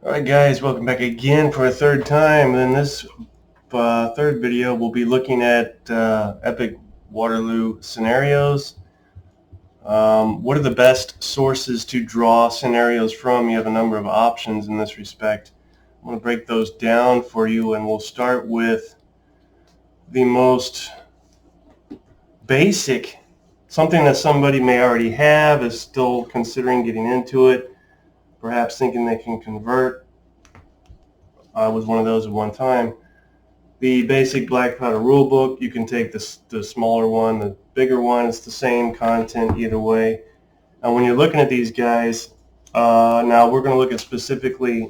Alright guys, welcome back again for a third time. In this third video we'll be looking at epic Waterloo scenarios. What are the best sources to draw scenarios from? You have a number of options in this respect. I'm going to break those down for you, and we'll start with the most basic, something that somebody may already have, is still considering getting into it, perhaps thinking they can convert. I was one of those at one time. The basic black powder rule book, you can take the smaller one, the bigger one, it's the same content either way. And when you're looking at these guys, now we're going to look at specifically,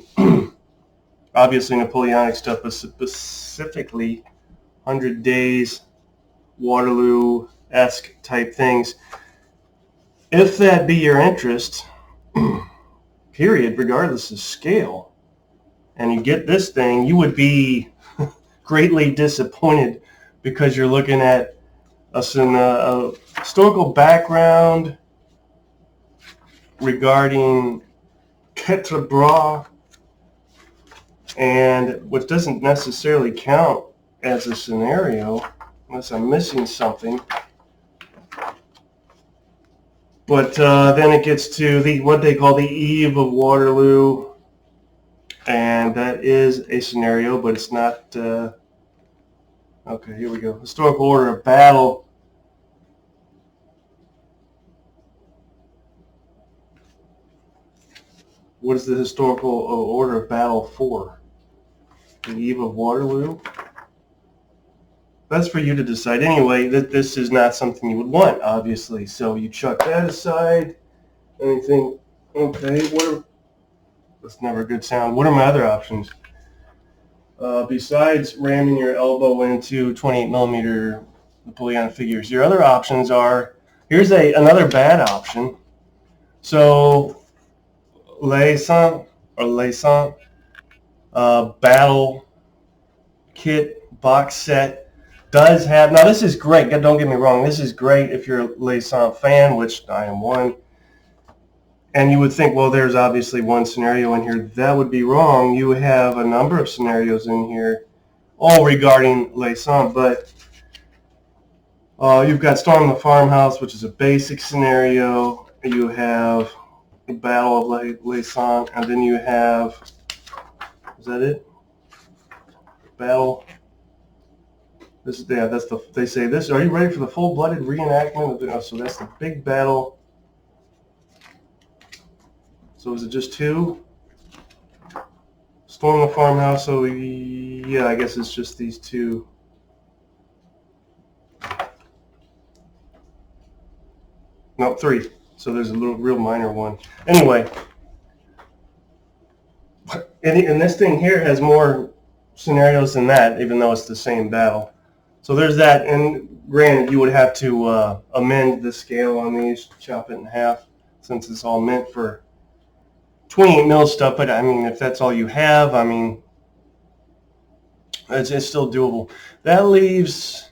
obviously Napoleonic stuff, but specifically 100 Days, Waterloo-esque type things. If that be your interest, period, regardless of scale, and you get this thing, you would be greatly disappointed because you're looking at a historical background regarding Quatre Bras, and which doesn't necessarily count as a scenario unless I'm missing something. But then it gets to what they call the Eve of Waterloo, and that is a scenario, but it's not. Okay, here we go. Historical order of battle. What is the historical order of battle for? The Eve of Waterloo? That's for you to decide. Anyway, this is not something you would want, obviously. So you chuck that aside. Anything? Okay, that's never a good sound. What are my other options? Besides ramming your elbow into 28 millimeter Napoleonic figures, your other options are, here's another bad option. So Laysan battle kit box set does have, now this is great, don't get me wrong, this is great if you're a Laysan fan, which I am one. And you would think, well, there's obviously one scenario in here. That would be wrong. You have a number of scenarios in here, all regarding Laysan. But you've got Storm the Farmhouse, which is a basic scenario. You have the Battle of Laysan, and then you have, is that it? Battle. This is, yeah, that's they say this. Are you ready for the full-blooded reenactment? So that's the big battle. So is it just two? Storm the Farmhouse, so yeah, I guess it's just these two. No, three. So there's a real minor one. Anyway, and this thing here has more scenarios than that, even though it's the same battle. So there's that, and granted, you would have to amend the scale on these, chop it in half, since it's all meant for 28 mil stuff, but I mean, if that's all you have, I mean, it's still doable. That leaves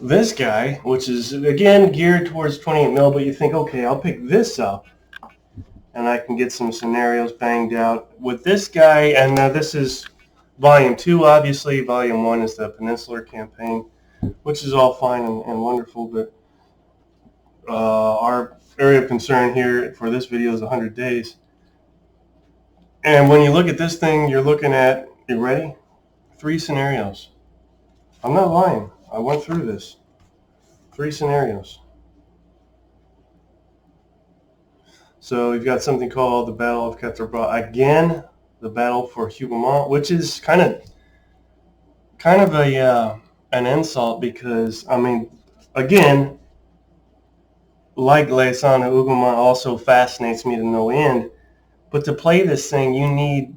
this guy, which is, again, geared towards 28 mil, but you think, okay, I'll pick this up, and I can get some scenarios banged out with this guy, and this is Volume 2, obviously. Volume 1 is the Peninsular Campaign, which is all fine and wonderful, but our area of concern here for this video is 100 Days. And when you look at this thing, you're looking at, you ready? 3 scenarios. I'm not lying. I went through this. 3 scenarios. So you've got something called the Battle of Quatre Bras. Again, the battle for Hougoumont, which is kind of an insult, because, I mean, again, like Laysan, Hougoumont also fascinates me to no end. But to play this thing, you need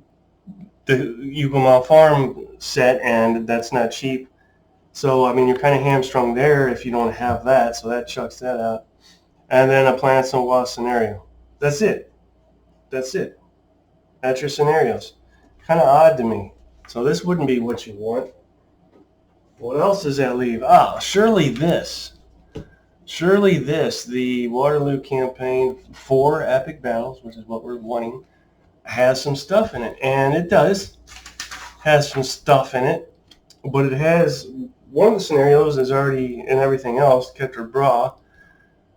the Hougoumont farm set, and that's not cheap. So, I mean, you're kind of hamstrung there if you don't have that, so that chucks that out. And then a Plancenoit scenario. That's it. That's it. That's your scenarios. Kind of odd to me. So this wouldn't be what you want. What else does that leave? Surely this. Surely this, the Waterloo campaign, 4 epic battles, which is what we're wanting. has some stuff in it, and it does has some stuff in it, but it has one of the scenarios is already in everything else, Quatre Bras,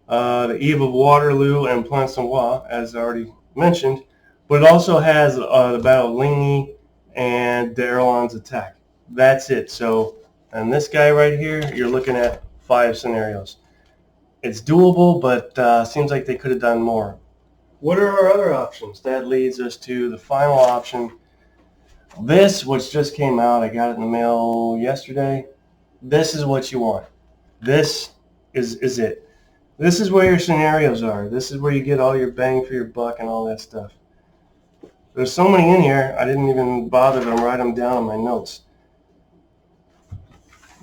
the Eve of Waterloo, and Plancenoit, as I already mentioned, but it also has the Battle of Ligny and the Erlon's Attack. That's it. So, and this guy right here, you're looking at 5 scenarios. It's doable, but seems like they could have done more. What are our other options? That leads us to the final option. This, which just came out, I got it in the mail yesterday. This is what you want. This is it. This is where your scenarios are. This is where you get all your bang for your buck and all that stuff. There's so many in here, I didn't even bother to write them down in my notes.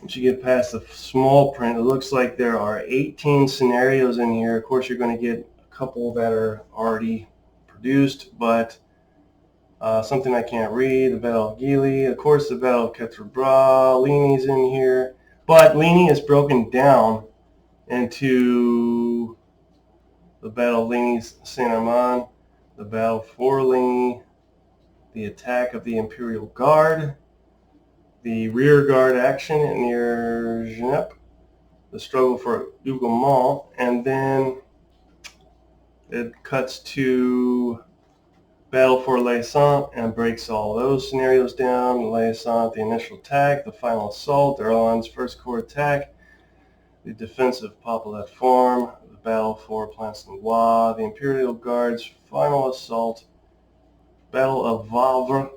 Once you get past the small print, it looks like there are 18 scenarios in here. Of course, you're going to get a couple that are already produced, but something I can't read, the Battle of Gilly, of course the Battle of Quatre Bras, Ligny's in here, but Ligny is broken down into the Battle of Ligny's Saint-Armand, the Battle for Ligny, the Attack of the Imperial Guard, the Rear Guard action near Genappe, the Struggle for Hougoumont, and then it cuts to Battle for La Sainte and breaks all those scenarios down. La Sainte, the initial attack, the final assault, Erlon's First Corps attack, the defensive Papelet form, the Battle for Plancenoit, the Imperial Guard's final assault, Battle of Wavre,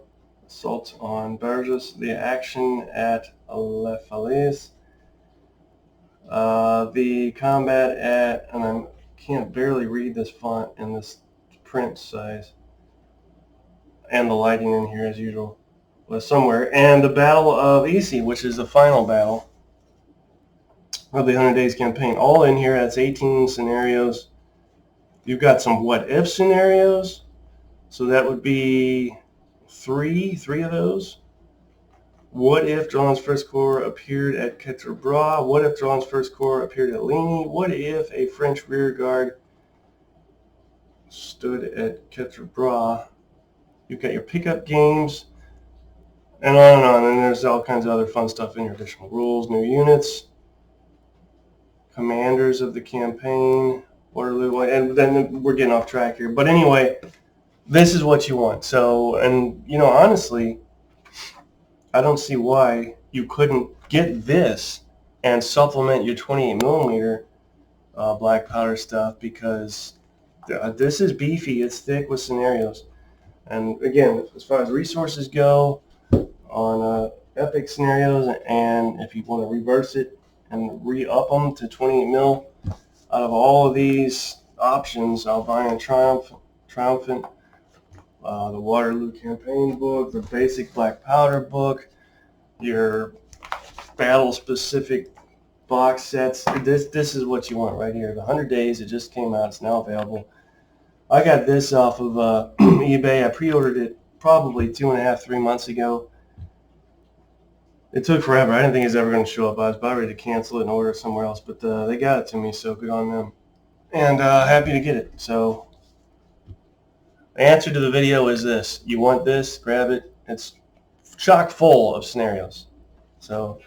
assault on Bourges, the action at Les Falaise, the combat at, and I can't barely read this font in this print size, and the lighting in here as usual was somewhere, and the Battle of Issy, which is the final battle of the 100 Days campaign. All in here. That's 18 scenarios. You've got some what-if scenarios, so that would be three of those. What if Dron's First Corps appeared at Quatre Bras? What if Dron's First Corps appeared at Ligny? What if a French rear guard stood at Quatre Bras? You've got your pickup games, and on and on. And there's all kinds of other fun stuff in your additional rules, new units, commanders of the campaign, Waterloo, and then we're getting off track here. But anyway, this is what you want. So, and you know, honestly, I don't see why you couldn't get this and supplement your 28 millimeter black powder stuff, because this is beefy. It's thick with scenarios. And again, as far as resources go on epic scenarios, and if you want to reverse it and re-up them to 28 mil, out of all of these options, Albion Triumphant, the Waterloo campaign book, the basic black powder book, your battle specific box sets, this is what you want right here. The 100 Days, it just came out, it's now available. I got this off of eBay. I pre-ordered it probably 2.5, 3 months ago. It took forever. I didn't think it was ever going to show up. I was about ready to cancel it and order it somewhere else, but they got it to me, so good on them. And happy to get it. So the answer to the video is this. You want this, grab it. It's chock full of scenarios. So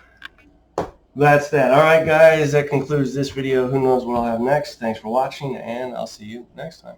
that's that. All right, guys, that concludes this video. Who knows what I'll have next. Thanks for watching, and I'll see you next time.